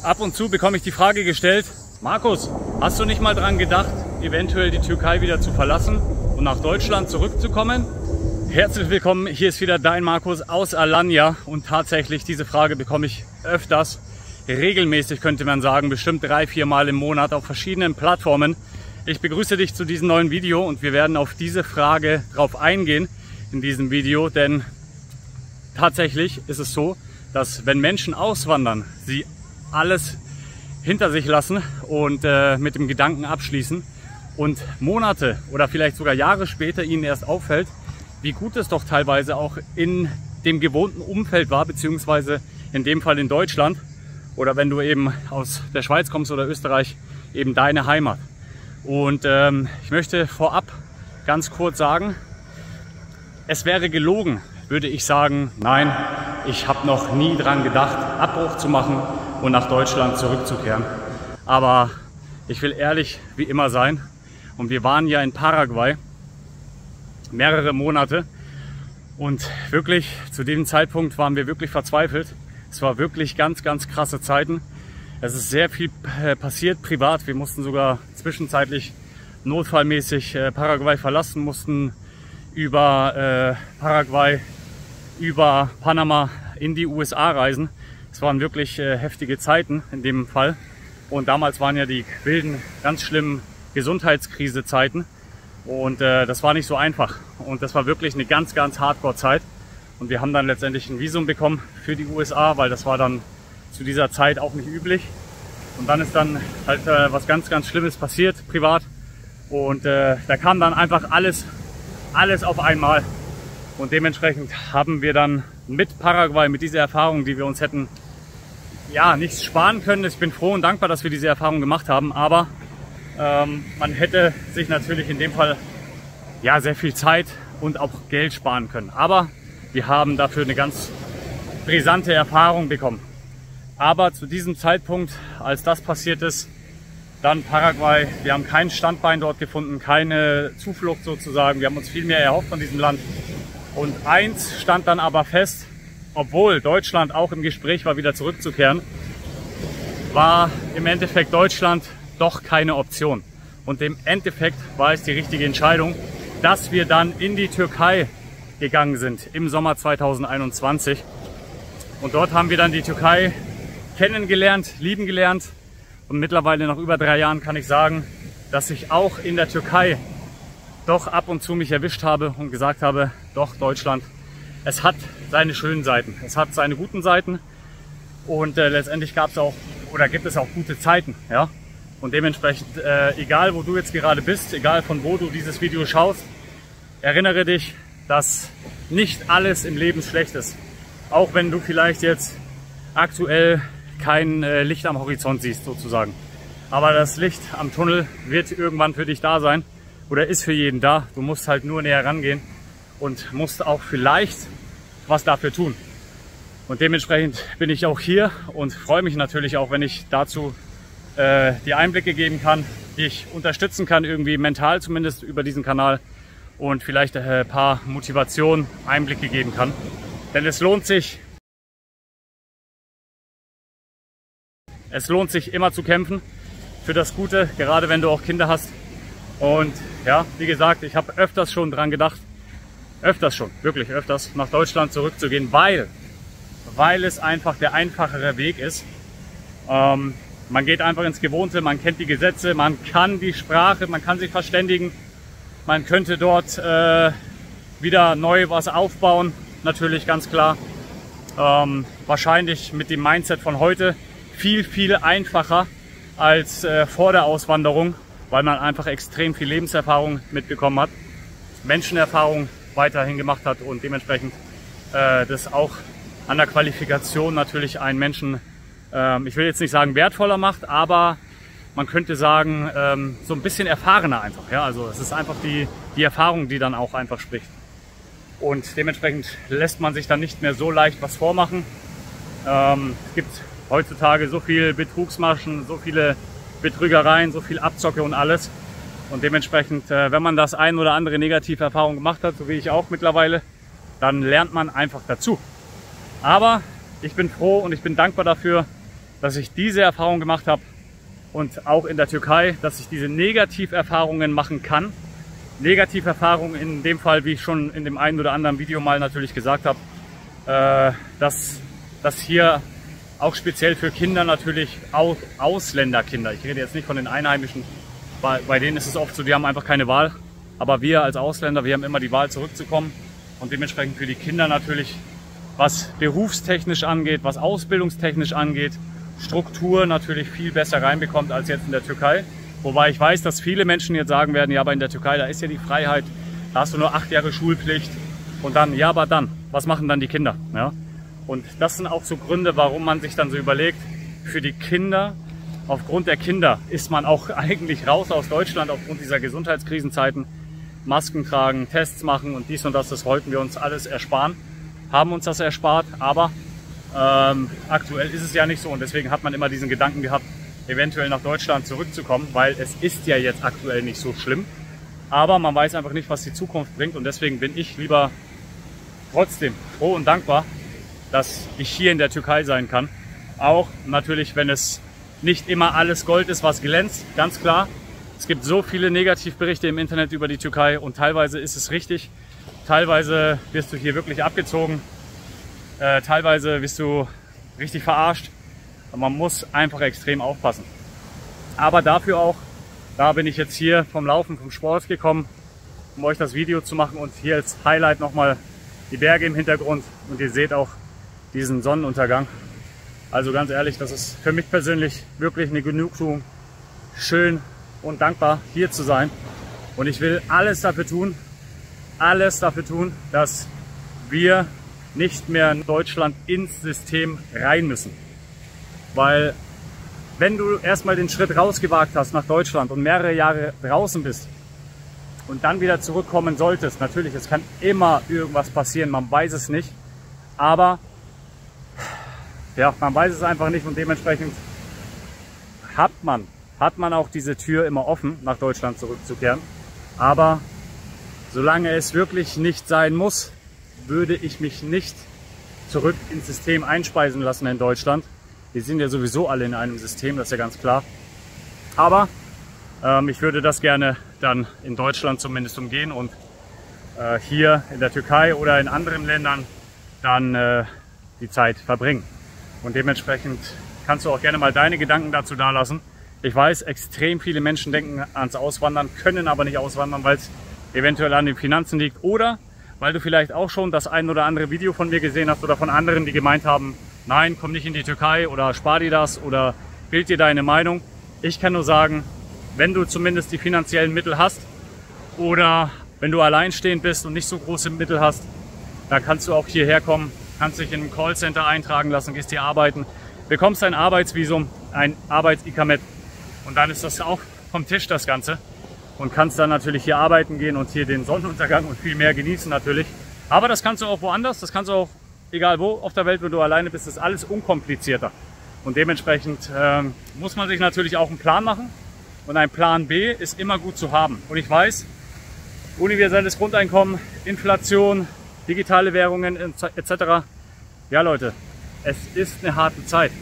Ab und zu bekomme ich die Frage gestellt: Markus, hast du nicht mal dran gedacht, eventuell die Türkei wieder zu verlassen und nach Deutschland zurückzukommen? Herzlich willkommen, hier ist wieder dein Markus aus Alanya und tatsächlich, diese Frage bekomme ich öfters, regelmäßig könnte man sagen, bestimmt 3-4 Mal im Monat auf verschiedenen Plattformen. Ich begrüße dich zu diesem neuen Video und wir werden auf diese Frage drauf eingehen in diesem Video, denn tatsächlich ist es so, dass wenn Menschen auswandern, sie alles hinter sich lassen und mit dem Gedanken abschließen und Monate oder vielleicht sogar Jahre später ihnen erst auffällt, wie gut es doch teilweise auch in dem gewohnten Umfeld war, beziehungsweise in dem Fall in Deutschland oder wenn du eben aus der Schweiz kommst oder Österreich, eben deine Heimat. Und ich möchte vorab ganz kurz sagen, es wäre gelogen, würde ich sagen, nein, ich habe noch nie dran gedacht, Abbruch zu machen und nach Deutschland zurückzukehren. Aber ich will ehrlich wie immer sein und wir waren ja in Paraguay mehrere Monate und wirklich zu diesem Zeitpunkt waren wir wirklich verzweifelt. Es war wirklich ganz krasse Zeiten. Es ist sehr viel passiert privat. Wir mussten sogar zwischenzeitlich notfallmäßig Paraguay verlassen, mussten über Paraguay, über Panama in die USA reisen. Es waren wirklich heftige Zeiten in dem Fall. Und damals waren ja die wilden, ganz schlimmen Gesundheitskrise-Zeiten. Und das war nicht so einfach. Und das war wirklich eine ganz Hardcore-Zeit. Und wir haben dann letztendlich ein Visum bekommen für die USA, weil das war dann zu dieser Zeit auch nicht üblich. Und dann ist dann halt was ganz Schlimmes passiert, privat. Und da kam dann einfach alles auf einmal. Und dementsprechend haben wir dann mit Paraguay, mit dieser Erfahrung, die wir uns hätten ja nicht sparen können. Ich bin froh und dankbar, dass wir diese Erfahrung gemacht haben. Aber man hätte sich natürlich in dem Fall ja sehr viel Zeit und auch Geld sparen können. Aber wir haben dafür eine ganz brisante Erfahrung bekommen. Aber zu diesem Zeitpunkt, als das passiert ist, dann Paraguay, wir haben kein Standbein dort gefunden, keine Zuflucht sozusagen. Wir haben uns viel mehr erhofft von diesem Land. Und eins stand dann aber fest, obwohl Deutschland auch im Gespräch war, wieder zurückzukehren, war im Endeffekt Deutschland doch keine Option. Und im Endeffekt war es die richtige Entscheidung, dass wir dann in die Türkei gegangen sind im Sommer 2021. Und dort haben wir dann die Türkei kennengelernt, lieben gelernt. Und mittlerweile nach über 3 Jahren kann ich sagen, dass ich auch in der Türkei doch ab und zu mich erwischt habe und gesagt habe, doch Deutschland, es hat seine schönen Seiten, es hat seine guten Seiten und letztendlich gab es auch oder gibt es auch gute Zeiten, ja. Und dementsprechend, egal wo du jetzt gerade bist, egal von wo du dieses Video schaust, erinnere dich, dass nicht alles im Leben schlecht ist. Auch wenn du vielleicht jetzt aktuell kein Licht am Horizont siehst sozusagen. Aber das Licht am Tunnel wird irgendwann für dich da sein oder ist für jeden da. Du musst halt nur näher rangehen und musst auch vielleicht was dafür tun. Und dementsprechend bin ich auch hier und freue mich natürlich auch, wenn ich dazu die Einblicke geben kann, die ich unterstützen kann, irgendwie mental zumindest über diesen Kanal und vielleicht ein paar Motivationen, Einblicke geben kann. Denn es lohnt sich immer zu kämpfen für das Gute, gerade wenn du auch Kinder hast. Und ja, wie gesagt, ich habe öfters schon dran gedacht, wirklich öfters, nach Deutschland zurückzugehen, weil es einfach der einfachere Weg ist. Man geht einfach ins Gewohnte, man kennt die Gesetze, man kann die Sprache, man kann sich verständigen. Man könnte dort wieder neu was aufbauen, natürlich ganz klar. Wahrscheinlich mit dem Mindset von heute viel einfacher als vor der Auswanderung, weil man einfach extrem viel Lebenserfahrung mitbekommen hat, Menschenerfahrung weiterhin gemacht hat und dementsprechend das auch an der Qualifikation natürlich einen Menschen, ich will jetzt nicht sagen wertvoller macht, aber man könnte sagen so ein bisschen erfahrener einfach. Ja? Also es ist einfach die Erfahrung, die dann auch einfach spricht. Und dementsprechend lässt man sich dann nicht mehr so leicht was vormachen. Es gibt heutzutage so viele Betrugsmaschen, so viele Betrügereien, so viel Abzocke und alles. Und dementsprechend, wenn man das ein oder andere negative Erfahrung gemacht hat, so wie ich auch mittlerweile, dann lernt man einfach dazu. Aber ich bin froh und ich bin dankbar dafür, dass ich diese Erfahrung gemacht habe und auch in der Türkei, dass ich diese Negativerfahrungen machen kann. Negativerfahrungen in dem Fall, wie ich schon in dem einen oder anderen Video mal natürlich gesagt habe, dass hier auch speziell für Kinder natürlich, auch Ausländerkinder, ich rede jetzt nicht von den Einheimischen, bei denen ist es oft so, die haben einfach keine Wahl. Aber wir als Ausländer, wir haben immer die Wahl zurückzukommen und dementsprechend für die Kinder natürlich, was berufstechnisch angeht, was ausbildungstechnisch angeht, Struktur natürlich viel besser reinbekommt als jetzt in der Türkei. Wobei ich weiß, dass viele Menschen jetzt sagen werden, ja, aber in der Türkei, da ist ja die Freiheit, da hast du nur 8 Jahre Schulpflicht und dann, ja, aber dann, was machen dann die Kinder? Ja? Und das sind auch so Gründe, warum man sich dann so überlegt, für die Kinder, aufgrund der Kinder ist man auch eigentlich raus aus Deutschland aufgrund dieser Gesundheitskrisenzeiten. Masken tragen, Tests machen und dies und das wollten wir uns alles ersparen, haben uns das erspart, aber aktuell ist es ja nicht so und deswegen hat man immer diesen Gedanken gehabt, eventuell nach Deutschland zurückzukommen, weil es ist ja jetzt aktuell nicht so schlimm, aber man weiß einfach nicht, was die Zukunft bringt und deswegen bin ich lieber trotzdem froh und dankbar, dass ich hier in der Türkei sein kann, auch natürlich, wenn es nicht immer alles Gold ist, was glänzt, ganz klar. Es gibt so viele Negativberichte im Internet über die Türkei und teilweise ist es richtig, teilweise wirst du hier wirklich abgezogen, teilweise wirst du richtig verarscht. Man muss einfach extrem aufpassen. Aber dafür auch, da bin ich jetzt hier vom Laufen, vom Sport gekommen, um euch das Video zu machen und hier als Highlight nochmal die Berge im Hintergrund und ihr seht auch diesen Sonnenuntergang. Also ganz ehrlich, das ist für mich persönlich wirklich eine Genugtuung, schön und dankbar hier zu sein und ich will alles dafür tun, dass wir nicht mehr in Deutschland ins System rein müssen, weil wenn du erstmal den Schritt rausgewagt hast nach Deutschland und mehrere Jahre draußen bist und dann wieder zurückkommen solltest, natürlich, es kann immer irgendwas passieren, man weiß es nicht, aber ja, man weiß es einfach nicht und dementsprechend hat man auch diese Tür immer offen, nach Deutschland zurückzukehren. Aber solange es wirklich nicht sein muss, würde ich mich nicht zurück ins System einspeisen lassen in Deutschland. Wir sind ja sowieso alle in einem System, das ist ja ganz klar. Aber ich würde das gerne dann in Deutschland zumindest umgehen und hier in der Türkei oder in anderen Ländern dann die Zeit verbringen. Und dementsprechend kannst du auch gerne mal deine Gedanken dazu dalassen. Ich weiß, extrem viele Menschen denken ans Auswandern, können aber nicht auswandern, weil es eventuell an den Finanzen liegt oder weil du vielleicht auch schon das ein oder andere Video von mir gesehen hast oder von anderen, die gemeint haben, nein, komm nicht in die Türkei oder spar dir das oder bild dir deine Meinung. Ich kann nur sagen, wenn du zumindest die finanziellen Mittel hast oder wenn du alleinstehend bist und nicht so große Mittel hast, dann kannst du auch hierher kommen, kannst dich in einem Callcenter eintragen lassen, gehst hier arbeiten, bekommst ein Arbeitsvisum, ein Arbeits-Ikamet und dann ist das auch vom Tisch das Ganze und kannst dann natürlich hier arbeiten gehen und hier den Sonnenuntergang und viel mehr genießen natürlich. Aber das kannst du auch woanders, das kannst du auch egal wo auf der Welt, wenn du alleine bist, ist alles unkomplizierter. Und dementsprechend muss man sich natürlich auch einen Plan machen und ein Plan B ist immer gut zu haben. Und ich weiß, universelles Grundeinkommen, Inflation, digitale Währungen etc. Ja Leute, es ist eine harte Zeit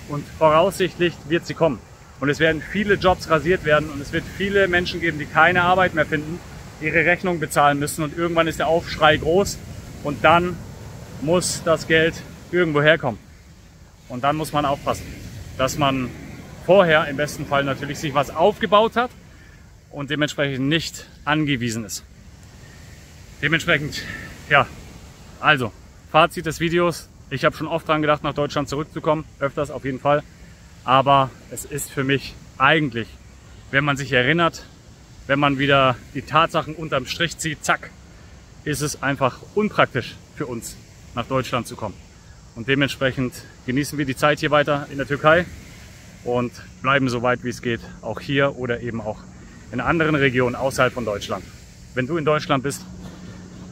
und voraussichtlich wird sie kommen. Und es werden viele Jobs rasiert werden und es wird viele Menschen geben, die keine Arbeit mehr finden, ihre Rechnung bezahlen müssen und irgendwann ist der Aufschrei groß und dann muss das Geld irgendwo herkommen. Und dann muss man aufpassen, dass man vorher im besten Fall natürlich sich was aufgebaut hat und dementsprechend nicht angewiesen ist. Dementsprechend, ja, also Fazit des Videos. Ich habe schon oft dran gedacht, nach Deutschland zurückzukommen, öfters auf jeden Fall. Aber es ist für mich eigentlich, wenn man sich erinnert, wenn man wieder die Tatsachen unterm Strich zieht, zack, ist es einfach unpraktisch für uns, nach Deutschland zu kommen. Und dementsprechend genießen wir die Zeit hier weiter in der Türkei und bleiben so weit wie es geht, auch hier oder eben auch in anderen Regionen außerhalb von Deutschland. Wenn du in Deutschland bist,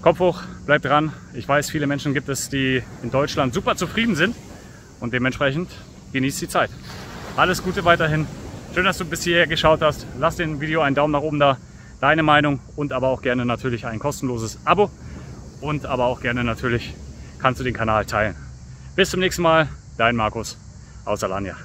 Kopf hoch, bleib dran. Ich weiß, viele Menschen gibt es, die in Deutschland super zufrieden sind und dementsprechend genießt die Zeit. Alles Gute weiterhin. Schön, dass du bis hierher geschaut hast. Lass dem Video einen Daumen nach oben da, deine Meinung und aber auch gerne natürlich ein kostenloses Abo und aber auch gerne natürlich kannst du den Kanal teilen. Bis zum nächsten Mal, dein Markus aus Alanya.